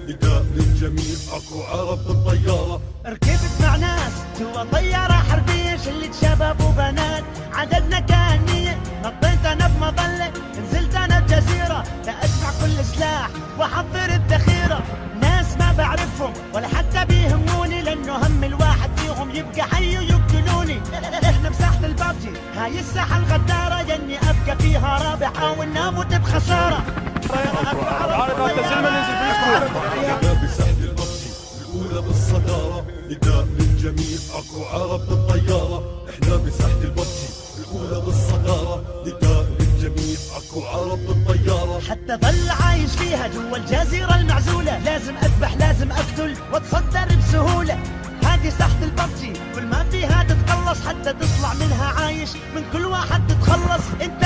نداء للجميع اكو عرب بالطيارة. ركبت مع ناس جوا طيارة حربية، شلة شباب وبنات عددنا كان 100. نطيت انا بمظلة، نزلت انا بجزيرة، لأجمع كل سلاح واحضر الذخيرة. ناس ما بعرفهم ولا حتى بيهموني، لانه هم الواحد فيهم يبقى حي ويقتلوني. احنا بساحة البابجي، هاي الساحة الغدارة، يني ابقى فيها رابحة والنابوت بخسارة. احنا بساحة البابجي الاولى بالصدارة، نداء للجميع اكو عرب بالطيارة. احنا بساحة البابجي الاولى بالصدارة، نداء للجميع اكو عرب بالطيارة. حتى ظل عايش فيها جوا الجزيرة المعزولة، لازم اذبح لازم اقتل واتصدر بسهولة. هذه ساحة البابجي كل ما فيها تتقلص، حتى تطلع منها عايش من كل واحد تتخلص. انت